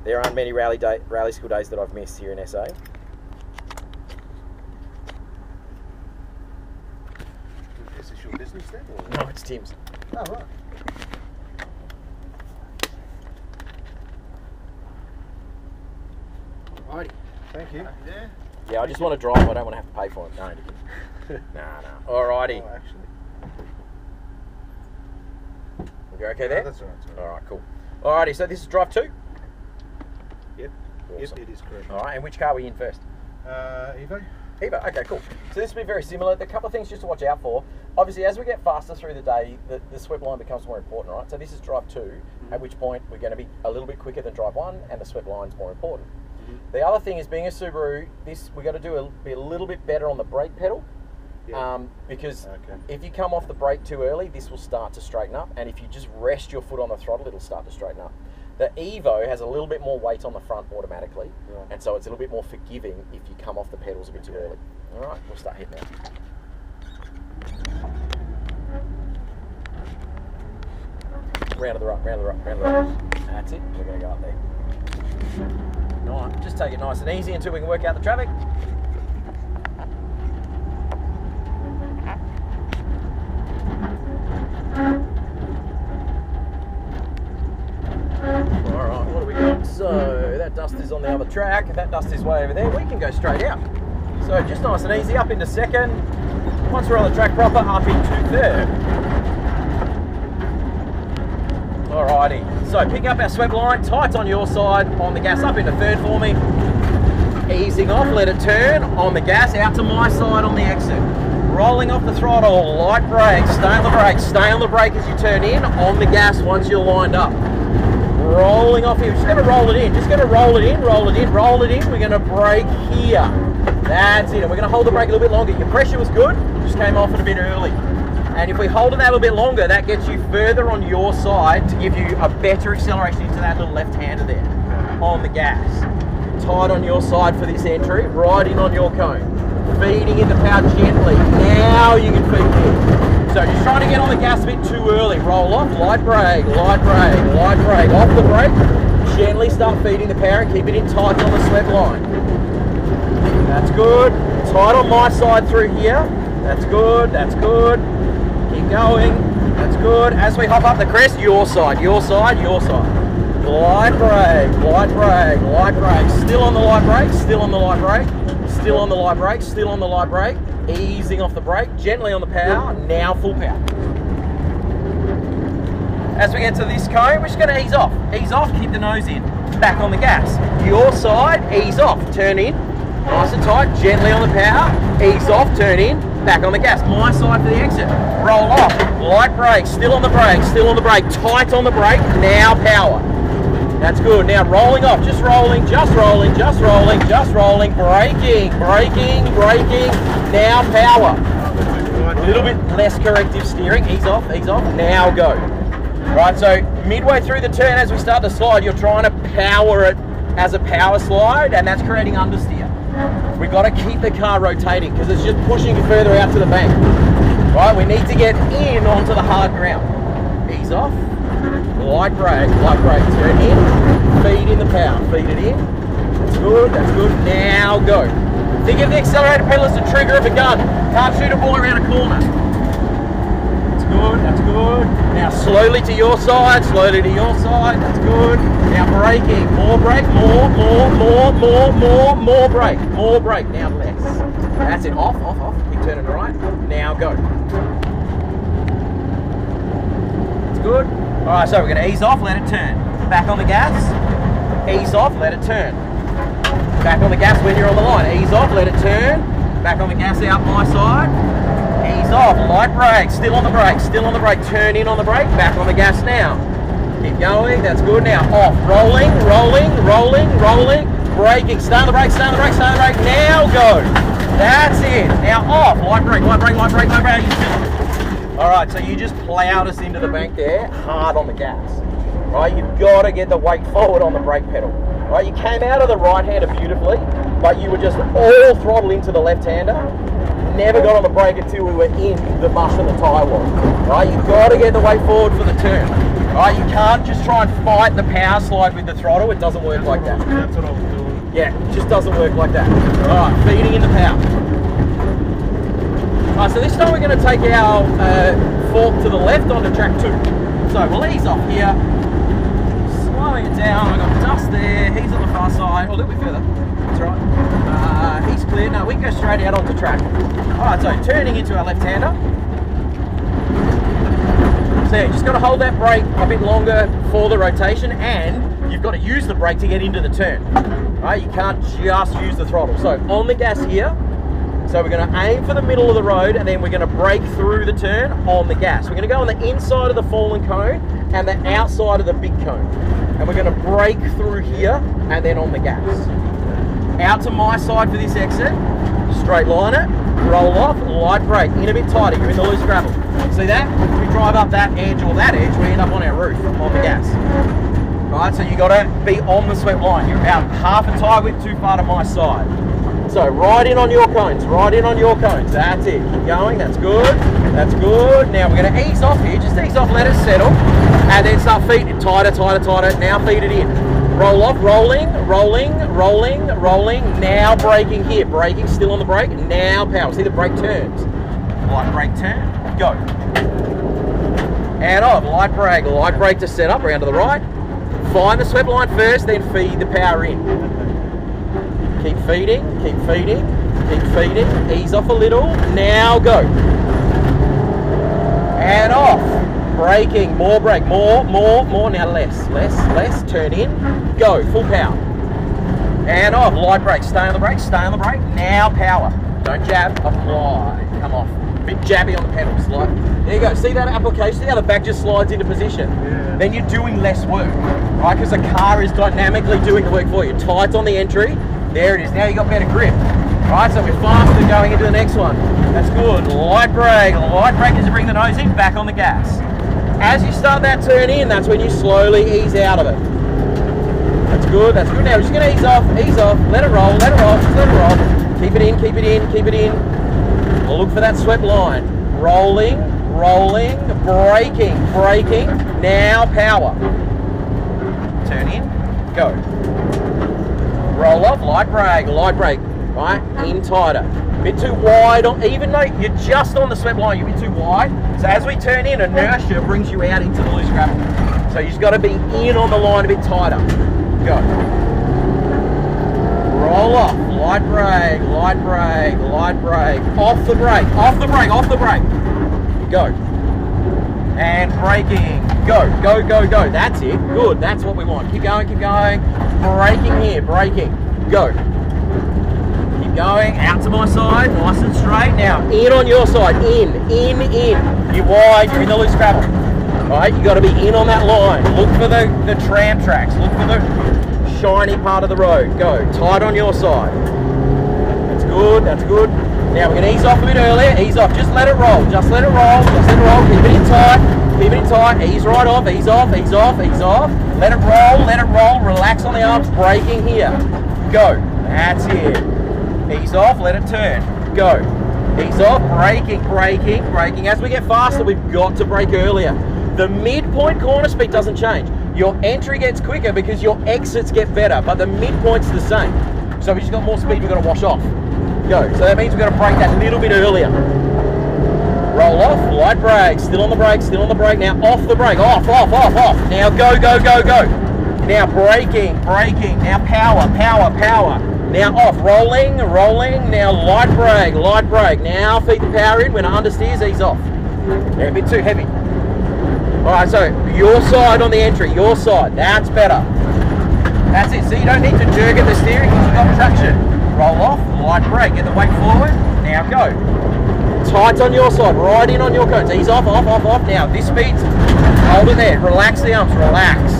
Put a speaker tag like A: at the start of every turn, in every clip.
A: There aren't many rally school days that I've missed here in SA.
B: Is this your business then? Or?
A: No, it's Tim's.
B: Oh, right.
A: Righty.
B: Thank you.
A: Yeah, I just want to drive. I don't want to have to pay for it. No, nah. Alrighty.
B: Oh, actually.
A: You okay there?
B: That's all right.
A: Alright, cool. Alrighty, so this is drive 2?
B: Yep.
A: Awesome.
B: Yep, it is correct.
A: Alright, and which car are we in first?
B: Evo?
A: Evo, okay, cool. So this will be very similar. There are a couple of things just to watch out for. Obviously, as we get faster through the day, the swept line becomes more important, right? So this is drive 2, at which point we're going to be a little bit quicker than drive 1, and the swept line's more important. The other thing is, being a Subaru, we got to be a little bit better on the brake pedal.
B: Yeah.
A: Because if you come off the brake too early, this will start to straighten up, and if you just rest your foot on the throttle, it'll start to straighten up. The Evo has a little bit more weight on the front automatically, and so it's a little bit more forgiving if you come off the pedals a bit too early. All right, we'll start hitting now. Round to the right, round to the right, round to the right. That's it, we're going to go up there. Right, just take it nice and easy until we can work out the traffic. Alright, what do we got? So, that dust is on the other track, that dust is way over there. We can go straight out. So, just nice and easy, up into second. Once we're on the track proper, up into third. Alrighty, so pick up our swept line, tight on your side, on the gas, up into third for me. Easing off, let it turn, on the gas, out to my side on the exit. Rolling off the throttle, light brake, stay on the brake as you turn in, on the gas once you're lined up. Rolling off here, we're just going to roll it in, roll it in, we're going to brake here. That's it, and we're going to hold the brake a little bit longer. Your pressure was good, just came off it a bit early. And if we hold it that little bit longer, that gets you further on your side to give you a better acceleration into that little left-hander there, on the gas. Tight on your side for this entry, right in on your cone. Feeding in the power gently. Now you can feed in. So just trying to get on the gas a bit too early. Roll off, light brake, off the brake. Gently start feeding the power and keep it in tight on the swept line. That's good. Tight on my side through here. That's good. Keep going. That's good. As we hop up the crest, your side. Light brake. Still on the light brake. Easing off the brake, gently on the power, now full power. As we get to this cone, we're just going to ease off, keep the nose in, back on the gas. Your side, ease off, turn in, nice and tight, gently on the power, ease off, turn in, back on the gas. My side for the exit, roll off, light brake, still on the brake, tight on the brake, now power. That's good. Now rolling off, just rolling, braking, now power. A little bit less corrective steering, ease off, now go. Right, so midway through the turn as we start to slide, you're trying to power it as a power slide, and that's creating understeer. We've got to keep the car rotating because it's just pushing you further out to the bank. Right, we need to get in onto the hard ground. Ease off. Light brake, turn in, feed in the power, feed it in. That's good, now go. Think of the accelerator pedal as the trigger of a gun. Can't shoot a ball around a corner. That's good. Now slowly to your side, that's good. Now braking, more brake, more brake, now less. That's it, off, keep turning right, now go. That's good. Alright, so we're going to ease off, let it turn. Back on the gas, ease off, let it turn. Back on the gas when you're on the line, ease off, let it turn. Back on the gas out my side, ease off, light brake, still on the brake, turn in on the brake, back on the gas now. Keep going, that's good now. Off, rolling, braking, stay on the brake, now go. That's it, now off, light brake. Alright, so you just plowed us into the bank there, hard on the gas. Right, you've got to get the weight forward on the brake pedal. Right, you came out of the right-hander beautifully, but you were just all throttle into the left-hander. Never got on the brake until we were in the mush of the tyre wall. Right, you've got to get the weight forward for the turn. Right, you can't just try and fight the power slide with the throttle. It doesn't work like that.
B: That's what I was doing.
A: Yeah, it just doesn't work like that. Alright, feeding in the power. Alright, so this time we're going to take our fork to the left onto track 2. So we'll ease off here. Slowing it down. I've got dust there. He's on the far side. Oh, a little bit further. That's right. He's clear. No, we can go straight out onto track. Alright, so turning into our left-hander. So yeah, just got to hold that brake a bit longer for the rotation, and you've got to use the brake to get into the turn. Right, you can't just use the throttle. So on the gas here, so we're going to aim for the middle of the road, and then we're going to brake through the turn on the gas. We're going to go on the inside of the fallen cone and the outside of the big cone. And we're going to brake through here and then on the gas. Out to my side for this exit, straight line it, roll off, light brake, in a bit tighter, you're in the loose gravel. See that? If we drive up that edge or that edge, we end up on our roof, on the gas. Right, so you got to be on the swept line. You're about half a tyre width too far to my side. So right in on your cones, right in on your cones. That's it. Keep going. That's good. That's good. Now we're going to ease off here. Just ease off, let it settle, and then start feeding tighter, tighter, tighter. Now feed it in. Roll off, rolling, rolling, rolling, rolling. Now braking here. Braking, still on the brake. Now power. See the brake turns. Light brake turn. Go. And off. Light brake to set up. Around to the right. Find the swept line first, then feed the power in. Keep feeding, keep feeding, keep feeding. Ease off a little. Now go. And off. Braking, more brake, more. Now less. Turn in. Go. Full power. And off. Light brake. Stay on the brake. Stay on the brake. Now power. Don't jab. Apply. Come off. A bit jabby on the pedals. Like, there you go. See that application? See how the back just slides into position?
B: Yeah.
A: Then you're doing less work, right? Because the car is dynamically doing the work for you. Tight on the entry. There it is. Now you got better grip. Right, so we're faster going into the next one. That's good. Light brake as you bring the nose in, back on the gas. As you start that turn in, that's when you slowly ease out of it. That's good. Now we're just going to ease off, let it roll, just let it roll. Keep it in. Look for that swept line. Rolling, braking. Now power. Turn in, go. Roll off, light brake, right? In tighter. A bit too wide, even though you're just on the swept line, you're a bit too wide. So as we turn in, inertia brings you out into the loose gravel. So you've got to be in on the line a bit tighter. Go. Roll off, light brake. Off the brake. Go. And braking. Go. That's it. Good. That's what we want. Keep going. Braking here. Go. Keep going. Out to my side. Nice and straight. Now, in on your side. In. You're wide. You're in the loose gravel. Right? You got to be in on that line. Look for the tram tracks. Look for the shiny part of the road. Go. Tight on your side. That's good. Now we're going to ease off a bit earlier. Ease off. Just let it roll. Keep it in tight. Ease right off. Ease off. Let it roll. Relax on the arms. Braking here. Go. That's it. Ease off. Let it turn. Go. Ease off. Braking. As we get faster, we've got to brake earlier. The midpoint corner speed doesn't change. Your entry gets quicker because your exits get better, but the midpoint's the same. So we just got more speed we've got to wash off. Go. So that means we've got to brake that little bit earlier. Roll off, light brake, still on the brake. Now off the brake, off. Now go. Now braking. Now power. Now off, rolling. Now light brake. Now feed the power in. When it understeers, ease off. They're a bit too heavy. All right, so your side on the entry, your side. That's better. That's it. So you don't need to jerk at the steering because you've got traction. Roll off, light brake, get the weight forward. Now go. Tight on your side, right in on your cones. Ease off. Now this speed's, hold it there. Relax the arms, relax.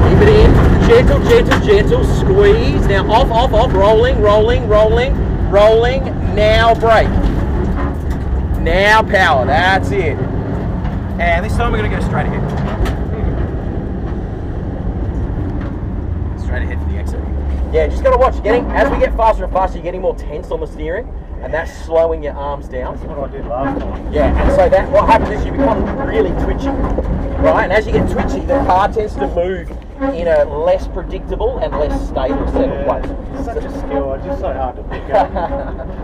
A: Keep it in. Gentle. Squeeze. Now off. Rolling. Now brake. Now power. That's it. And this time we're going to go straight ahead. Straight ahead for the exit. Yeah, just got to watch. As we get faster and faster, you're getting more tense on the steering. and that's slowing your arms down.
B: That's what I did last time.
A: Yeah, and so that what happens is you become really twitchy, right? And as you get twitchy, the car tends to move in a less predictable and less stable set of place.
B: It's such a skill. It's just so hard to pick up.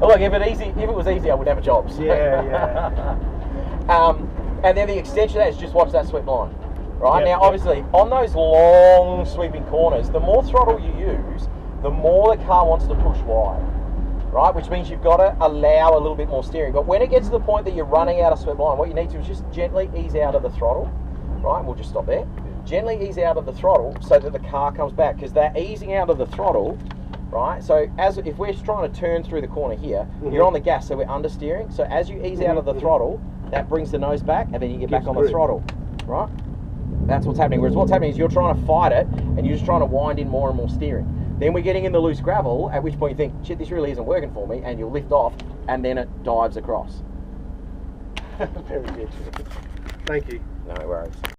A: Well, look, if it was easy, I would have a job.
B: Yeah.
A: And then the extension of that is just watch that swept line, right?
B: Yep,
A: Now,
B: yep.
A: obviously, on those long sweeping corners, the more throttle you use, the more the car wants to push wide, right? Which means you've got to allow a little bit more steering. But when it gets to the point that you're running out of swept line, what you need to do is just gently ease out of the throttle, right? We'll just stop there. Gently ease out of the throttle so that the car comes back, because that easing out of the throttle, right? So if we're trying to turn through the corner here, you're on the gas, so we're understeering. So as you ease out of the throttle, that brings the nose back, and then you get back on the throttle, right? That's what's happening. Whereas what's happening is you're trying to fight it, and you're just trying to wind in more and more steering. Then we're getting in the loose gravel, at which point you think, shit, this really isn't working for me, and you'll lift off, and then it dives across.
B: Very good. Thank you.
A: No worries.